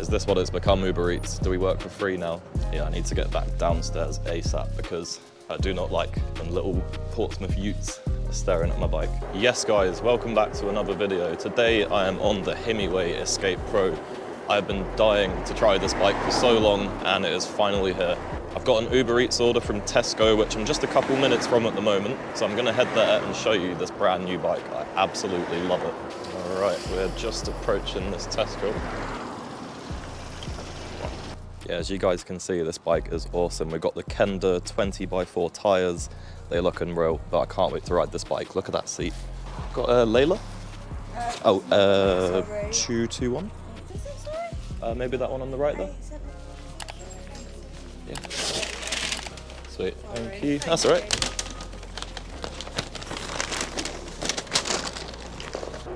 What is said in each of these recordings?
Is this what it's become, Uber Eats? Do we work for free now? Yeah, I need to get back downstairs ASAP because I do not like when little Portsmouth utes are staring at my bike. Yes guys, welcome back to another video. Today I am on the Himiway Escape Pro. I've been dying to try this bike for so long and it is finally here. I've got an Uber Eats order from Tesco, which I'm just a couple minutes from at the moment. So I'm gonna head there and show you this brand new bike. I absolutely love it. All right, we're just approaching this Tesco. Yeah, as you guys can see, this bike is awesome. We've got the Kenda 20x4 tyres. They look unreal, but I can't wait to ride this bike. Look at that seat. Got Layla? 221? Maybe that one on the right there? Yeah. Sweet, thank you. That's all right.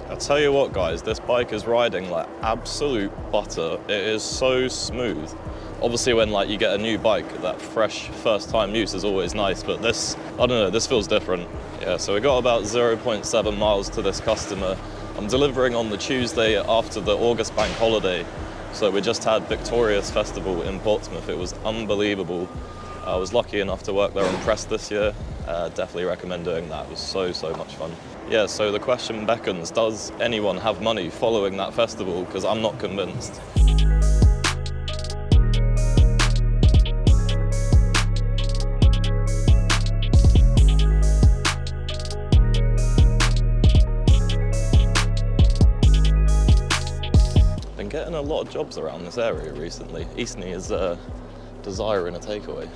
I'll tell you what guys, this bike is riding like absolute butter. It is so smooth. Obviously when like you get a new bike, that fresh first time use is always nice, but this, I don't know, this feels different. Yeah, so we got about 0.7 miles to this customer. I'm delivering on the Tuesday after the August bank holiday. So we just had Victorious Festival in Portsmouth. It was unbelievable. I was lucky enough to work there on press this year. Definitely recommend doing that. It was so much fun. Yeah, so the question beckons, does anyone have money following that festival? Because I'm not convinced. Been getting a lot of jobs around this area recently. Eastney is desiring a takeaway.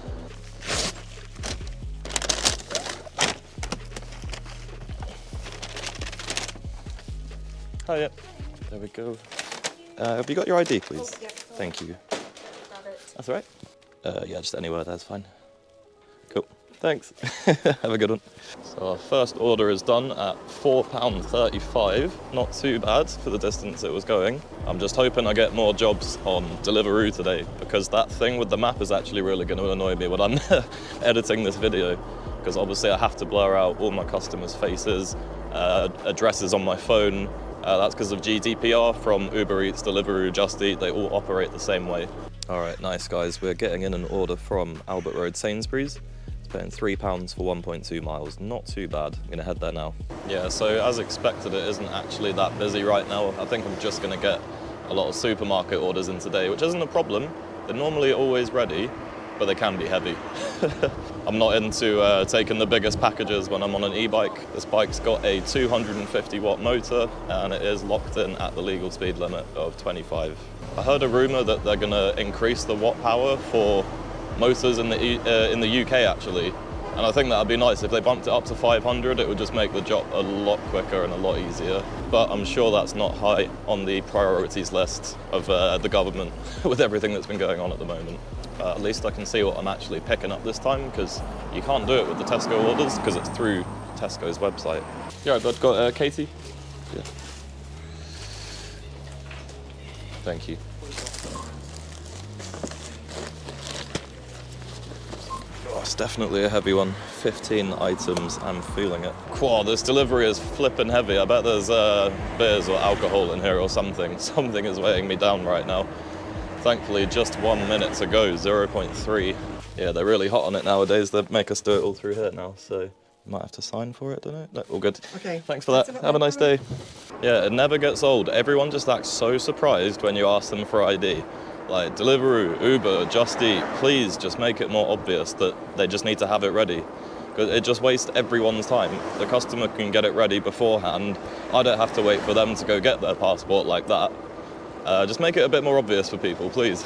Oh yeah, there we go. Have you got your ID, please? Oh, yeah. Thank you. Got it. That's all right. Yeah, just anywhere, that's fine. Cool, thanks. Have a good one. So our first order is done at £4.35. Not too bad for the distance it was going. I'm just hoping I get more jobs on Deliveroo today because that thing with the map is actually really going to annoy me when I'm editing this video. Because obviously I have to blur out all my customers' faces, addresses on my phone. That's because of GDPR from Uber Eats, Deliveroo, Just Eat. They all operate the same way. All right, nice guys. We're getting in an order from Albert Road Sainsbury's. It's paying £3 for 1.2 miles. Not too bad. I'm gonna head there now. Yeah, so as expected, it isn't actually that busy right now. I think I'm just gonna get a lot of supermarket orders in today, which isn't a problem. They're normally always ready, but they can be heavy. I'm not into taking the biggest packages when I'm on an e-bike. This bike's got a 250 watt motor and it is locked in at the legal speed limit of 25. I heard a rumor that they're gonna increase the watt power for motors in the UK actually. And I think that'd be nice. If they bumped it up to 500, it would just make the job a lot quicker and a lot easier. But I'm sure that's not high on the priorities list of the government with everything that's been going on at the moment. At least I can see what I'm actually picking up this time because you can't do it with the Tesco orders because it's through Tesco's website. Yeah, I've got Katie. Yeah. Thank you. Oh, it's definitely a heavy one. 15 items, I'm feeling it. Wow, this delivery is flipping heavy. I bet there's beers or alcohol in here or something. Something is weighing me down right now. Thankfully, just 1 minute to go, 0.3. Yeah, they're really hot on it nowadays. They make us do it all through here now, so might have to sign for it, don't know. No, all good. Okay. Thanks for that. Have a nice day. Yeah, it never gets old. Everyone just acts so surprised when you ask them for ID. Like Deliveroo, Uber, Just Eat, please just make it more obvious that they just need to have it ready. Because it just wastes everyone's time. The customer can get it ready beforehand. I don't have to wait for them to go get their passport like that. Just make it a bit more obvious for people, please.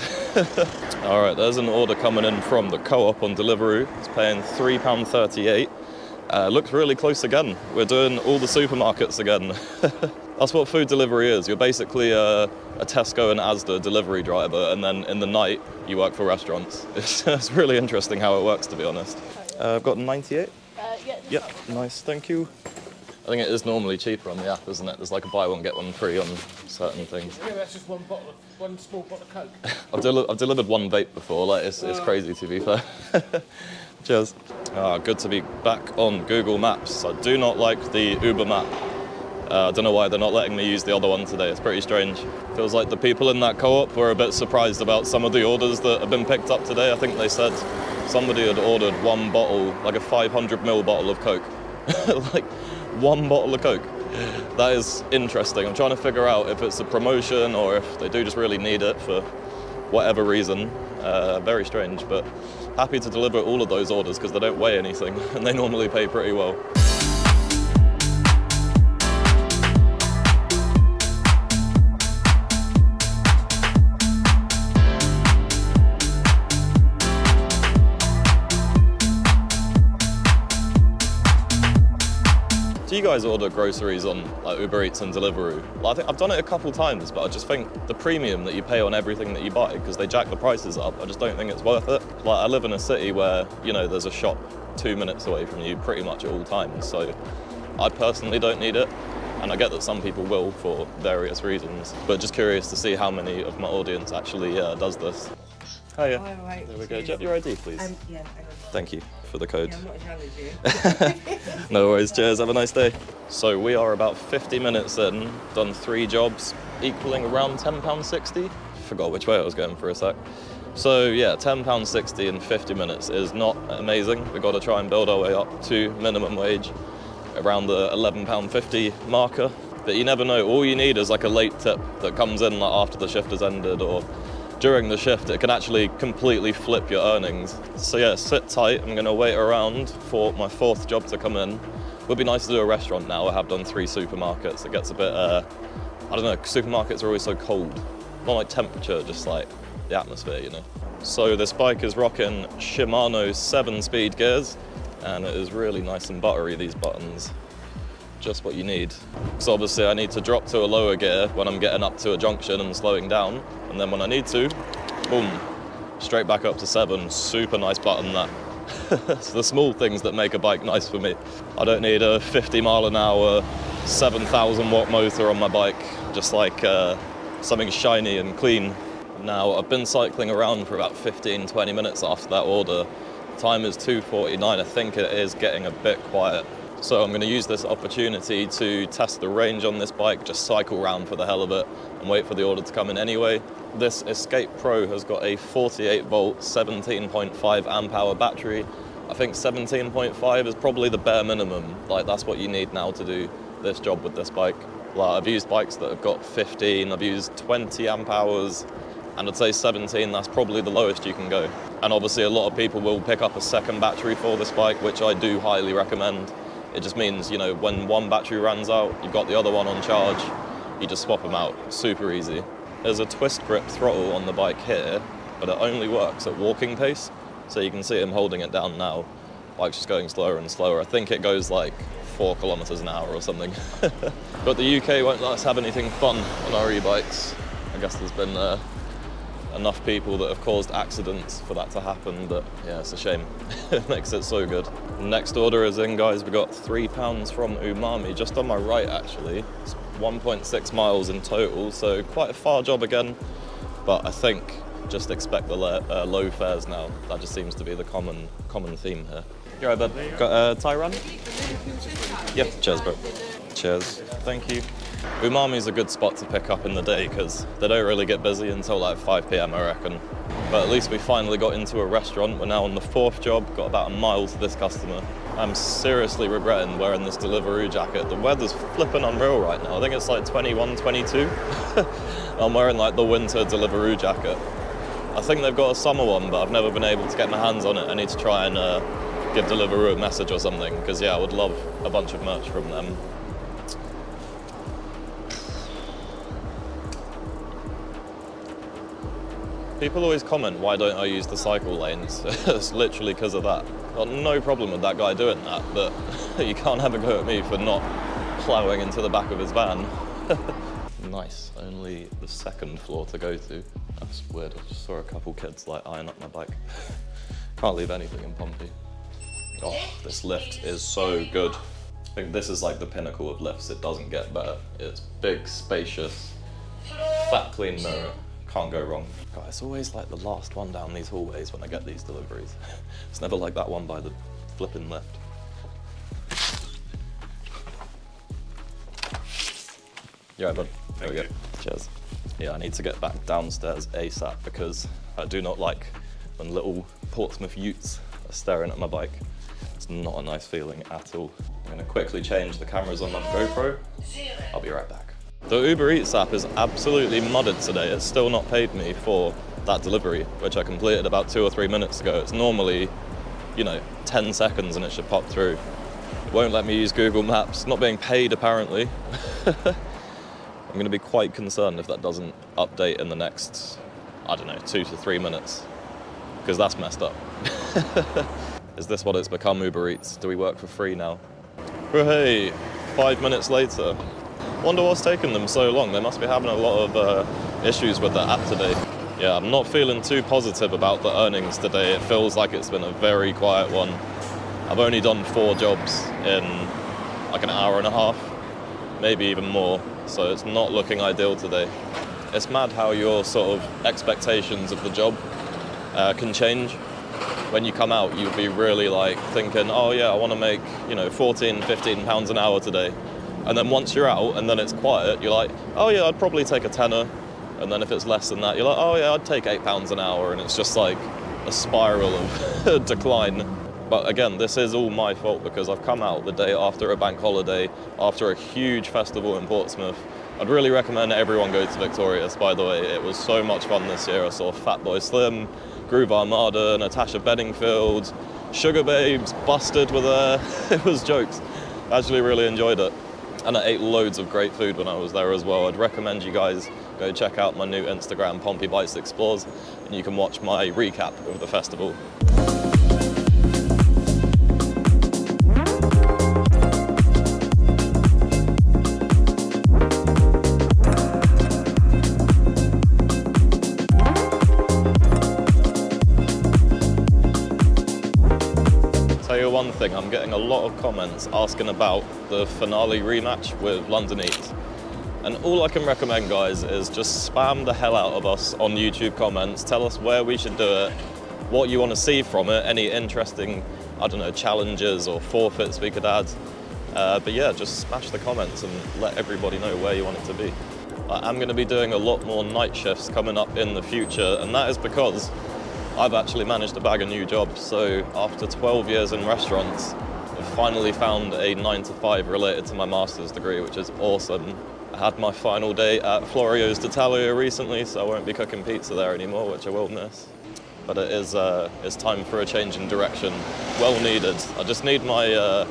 All right, there's an order coming in from the Co-op on Deliveroo. It's paying £3.38. Looks really close again. We're doing all the supermarkets again. That's what food delivery is. You're basically a Tesco and Asda delivery driver, and then in the night, you work for restaurants. It's really interesting how it works, to be honest. I've got 98. Yeah. Yep, nice, thank you. I think it is normally cheaper on the app, isn't it? There's like a buy one, get one free on certain things. Yeah, that's just one small bottle of Coke. I've delivered one vape before, like it's crazy to be fair. Cheers. Good to be back on Google Maps. I do not like the Uber map. I don't know why they're not letting me use the other one today. It's pretty strange. Feels like the people in that co-op were a bit surprised about some of the orders that have been picked up today. I think they said somebody had ordered one bottle, like a 500ml bottle of Coke. Like one bottle of Coke. That is interesting. I'm trying to figure out if it's a promotion or if they do just really need it for whatever reason. Very strange, but happy to deliver all of those orders because they don't weigh anything and they normally pay pretty well. Do you guys order groceries on like Uber Eats and Deliveroo? I think I've done it a couple times, but I just think the premium that you pay on everything that you buy, because they jack the prices up, I just don't think it's worth it. Like, I live in a city where, you know, there's a shop 2 minutes away from you pretty much at all times, so I personally don't need it. And I get that some people will for various reasons, but just curious to see how many of my audience actually does this. Hiya. All right. There we go. Do you have your ID, please? Yeah, I got Thank you for the code. Yeah, I'm not as young as you. No worries, cheers, have a nice day. So we are about 50 minutes in, done 3 jobs, equaling around £10.60. Forgot which way I was going for a sec. So yeah, £10.60 in 50 minutes is not amazing. We've got to try and build our way up to minimum wage, around the £11.50 marker. But you never know, all you need is like a late tip that comes in like after the shift has ended or during the shift. It can actually completely flip your earnings. So yeah, sit tight. I'm gonna wait around for my 4th job to come in. Would be nice to do a restaurant now. I have done 3 supermarkets. It gets a bit, I don't know, supermarkets are always so cold. Not like temperature, just like the atmosphere, you know. So this bike is rocking Shimano 7-speed gears, and it is really nice and buttery, these buttons. Just what you need. So obviously I need to drop to a lower gear when I'm getting up to a junction and slowing down, and then when I need to, boom, straight back up to 7. Super nice button, that. It's the small things that make a bike nice for me. I don't need a 50 mile an hour, 7,000 watt motor on my bike, just like something shiny and clean. Now, I've been cycling around for about 15-20 minutes after that order. Time is 2:49. I think it is getting a bit quiet. So I'm going to use this opportunity to test the range on this bike, just cycle around for the hell of it and wait for the order to come in anyway. This Escape Pro has got a 48 volt, 17.5 amp hour battery. I think 17.5 is probably the bare minimum. Like, that's what you need now to do this job with this bike. Like, I've used bikes that have got 15, I've used 20 amp hours, and I'd say 17, that's probably the lowest you can go. And obviously a lot of people will pick up a second battery for this bike, which I do highly recommend. It just means, you know, when one battery runs out, you've got the other one on charge, you just swap them out, super easy. There's a twist grip throttle on the bike here, but it only works at walking pace. So you can see I'm holding it down now. Bike's just going slower and slower. I think it goes like 4 kilometers an hour or something. But the UK won't let us have anything fun on our e-bikes. I guess there's been enough people that have caused accidents for that to happen, but yeah, it's a shame. It makes it so good. Next order is in, guys. We got £3 from Umami, just on my right actually. It's 1.6 miles in total, so quite a far job again, but I think just expect the low fares now. That just seems to be the common theme here. You all right, bud? Got a tie run? Yep, cheers, bro. Cheers, thank you. Umami's a good spot to pick up in the day because they don't really get busy until like 5 p.m, I reckon. But at least we finally got into a restaurant. We're now on the 4th job, got about a mile to this customer. I'm seriously regretting wearing this Deliveroo jacket. The weather's flipping unreal right now. I think it's like 21, 22. I'm wearing like the winter Deliveroo jacket. I think they've got a summer one, but I've never been able to get my hands on it. I need to try and give Deliveroo a message or something, because yeah, I would love a bunch of merch from them. People always comment, why don't I use the cycle lanes? It's literally because of that. Got no problem with that guy doing that, but you can't have a go at me for not ploughing into the back of his van. Nice, only the 2nd floor to go to. That's weird, I just saw a couple kids like eyeing up my bike. Can't leave anything in Pompey. Oh, this lift is so good. I think this is like the pinnacle of lifts, it doesn't get better. It's big, spacious, fat, clean mirror. Can't go wrong. God, it's always like the last one down these hallways when I get these deliveries. It's never like that one by the flipping lift. Yeah, bud. There we go. Cheers. Yeah, I need to get back downstairs ASAP because I do not like when little Portsmouth utes are staring at my bike. It's not a nice feeling at all. I'm gonna quickly change the cameras on my GoPro. I'll be right back. The Uber Eats app is absolutely mudded today. It's still not paid me for that delivery, which I completed about 2 or 3 minutes ago. It's normally, 10 seconds and it should pop through. It won't let me use Google Maps, not being paid apparently. I'm gonna be quite concerned if that doesn't update in the next, 2 to 3 minutes, because that's messed up. Is this what it's become, Uber Eats? Do we work for free now? Oh, hey, 5 minutes later. Wonder what's taken them so long. They must be having a lot of issues with the app today. Yeah, I'm not feeling too positive about the earnings today. It feels like it's been a very quiet one. I've only done 4 jobs in like an hour and a half, maybe even more, so it's not looking ideal today. It's mad how your sort of expectations of the job can change. When you come out, you'll be really like thinking, oh yeah, I want to make, 14, 15 pounds an hour today. And then once you're out and then it's quiet, you're like, oh yeah, I'd probably take a tenner. And then if it's less than that, you're like, oh yeah, I'd take £8 an hour. And it's just like a spiral of decline. But again, this is all my fault because I've come out the day after a bank holiday, after a huge festival in Portsmouth. I'd really recommend everyone go to Victorious, by the way. It was so much fun this year. I saw Fatboy Slim, Groove Armada, Natasha Bedingfield, Sugar Babes, Busted were there. It was jokes. I actually really enjoyed it. And I ate loads of great food when I was there as well. I'd recommend you guys go check out my new Instagram, pompeybites explores, and you can watch my recap of the festival. Tell you one thing, I'm getting a lot of comments asking about the finale rematch with London Eats. And all I can recommend, guys, is just spam the hell out of us on YouTube comments. Tell us where we should do it, what you want to see from it, any interesting, challenges or forfeits we could add. But yeah, just smash the comments and let everybody know where you want it to be. I am going to be doing a lot more night shifts coming up in the future, and that is because I've actually managed to bag a new job. So after 12 years in restaurants, I've finally found a 9 to 5 related to my master's degree, which is awesome. I had my final day at Florio's d'Italia recently, so I won't be cooking pizza there anymore, which I will miss. But it is it's time for a change in direction. Well needed. I just need my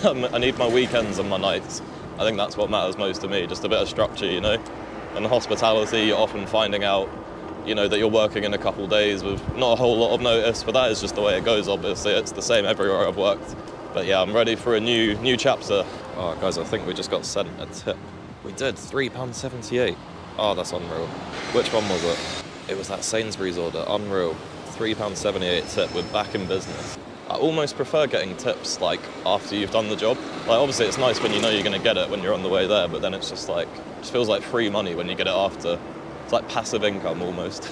I need my weekends and my nights. I think that's what matters most to me, just a bit of structure, In hospitality, you're often finding out, that you're working in a couple days with not a whole lot of notice, but that is just the way it goes, obviously. It's the same everywhere I've worked. But yeah, I'm ready for a new chapter. Oh, guys, I think we just got sent a tip. We did, £3.78. Oh, that's unreal. Which one was it? It was that Sainsbury's order, unreal. £3.78 tip, we're back in business. I almost prefer getting tips, like, after you've done the job. Like, obviously it's nice when you know you're gonna get it when you're on the way there, but then it's just like, it just feels like free money when you get it after. It's like passive income, almost.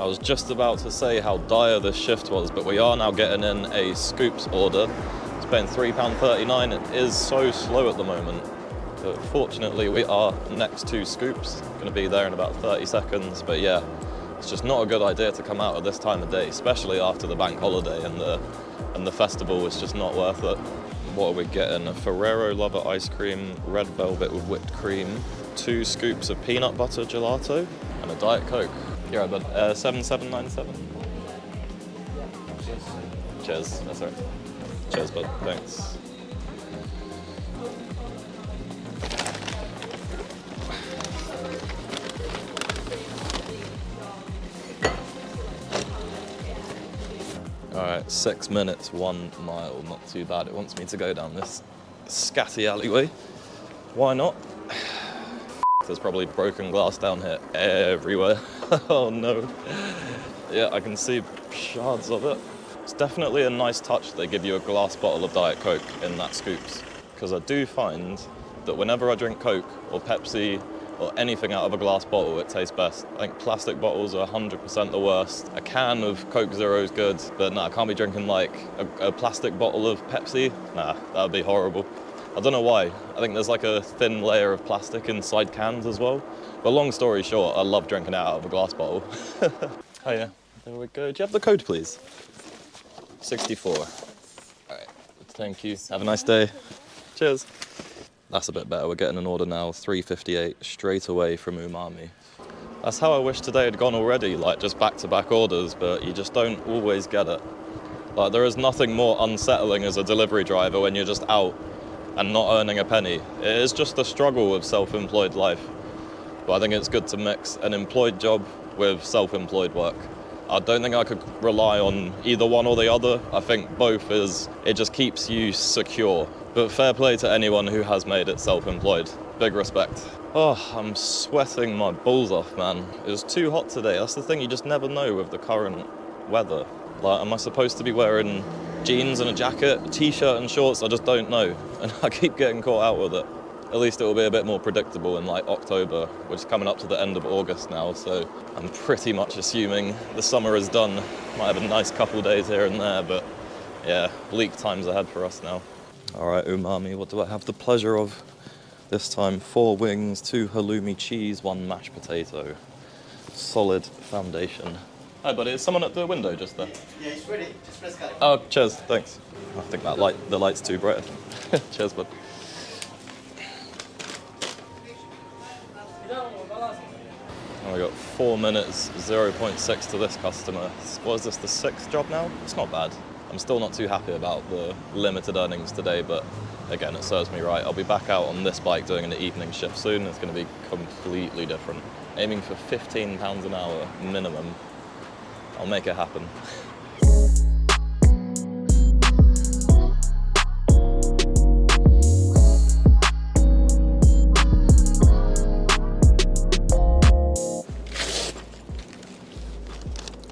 I was just about to say how dire this shift was, but we are now getting in a scoops order. It's paying £3.39. It is so slow at the moment. But fortunately, we are next to scoops. Going to be there in about 30 seconds. But yeah, it's just not a good idea to come out at this time of day, especially after the bank holiday and the festival. It's just not worth it. What are we getting? A Ferrero Lover ice cream, red velvet with whipped cream, 2 scoops of peanut butter gelato, and a Diet Coke. Yeah, but 7797. Cheers. That's right. Cheers, bud. Thanks. Alright, 6 minutes, 1 mile, not too bad. It wants me to go down this scatty alleyway. Why not? There's probably broken glass down here everywhere. Oh no. Yeah, I can see shards of it. It's definitely a nice touch they give you a glass bottle of Diet Coke in that scoops. Because I do find that whenever I drink Coke or Pepsi or anything out of a glass bottle, it tastes best. I think plastic bottles are 100% the worst. A can of Coke Zero is good, but nah, I can't be drinking like a plastic bottle of Pepsi. Nah, that would be horrible. I don't know why. I think there's like a thin layer of plastic inside cans as well. But long story short, I love drinking it out of a glass bottle. Oh yeah, there we go. Do you have the code, please? 64. All right, thank you. Have a nice day. Cheers. That's a bit better. We're getting an order now, 358, straight away from Umami. That's how I wish today had gone already, like just back-to-back orders, but you just don't always get it. Like, there is nothing more unsettling as a delivery driver when you're just out and not earning a penny. It is just the struggle of self-employed life. But I think it's good to mix an employed job with self-employed work. I don't think I could rely on either one or the other. I think both it just keeps you secure. But fair play to anyone who has made it self-employed. Big respect. Oh, I'm sweating my balls off, man. It was too hot today. That's the thing, you just never know with the current weather. Like, am I supposed to be wearing jeans and a jacket, a t-shirt and shorts? I just don't know. And I keep getting caught out with it. At least it will be a bit more predictable in like October, which is coming up to the end of August now, so I'm pretty much assuming the summer is done. Might have a nice couple days here and there, but yeah, bleak times ahead for us now. All right, Umami, what do I have the pleasure of this time? 4 wings, 2 halloumi cheese, 1 mashed potato. Solid foundation. Hi buddy, is someone at the window just there? Yeah, it's ready. Just press go. Oh, cheers, thanks. I think the light's too bright. Cheers, bud. Oh, we got 4 minutes, 0.6 to this customer. What is this, the 6th job now? It's not bad. I'm still not too happy about the limited earnings today, but again, it serves me right. I'll be back out on this bike doing an evening shift soon. It's going to be completely different. Aiming for £15 an hour minimum. I'll make it happen.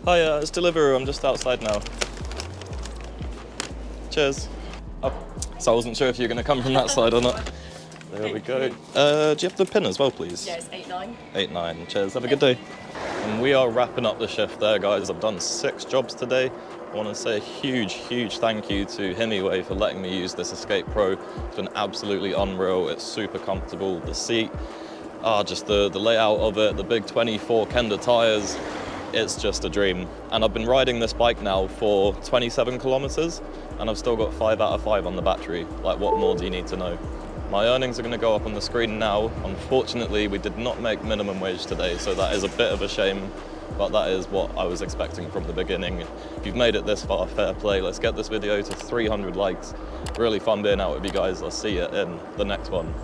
Hi, it's Deliveroo. I'm just outside now. Cheers. Oh, so I wasn't sure if you're going to come from that side or not. There we go. Do you have the pin as well, please? Yeah, it's 89. 89. Cheers. Have a good day. And we are wrapping up the shift there, guys. I've done 6 jobs today. I want to say a huge, huge thank you to Himiway for letting me use this Escape Pro. It's been absolutely unreal. It's super comfortable. The seat, just the layout of it, the big 24 Kenda tires. It's just a dream. And I've been riding this bike now for 27 kilometers and I've still got 5 out of 5 on the battery. Like, what more do you need to know? My earnings are going to go up on the screen now. Unfortunately, we did not make minimum wage today, so that is a bit of a shame, but that is what I was expecting from the beginning. If you've made it this far, fair play. Let's get this video to 300 likes. Really fun being out with you guys. I'll see you in the next one.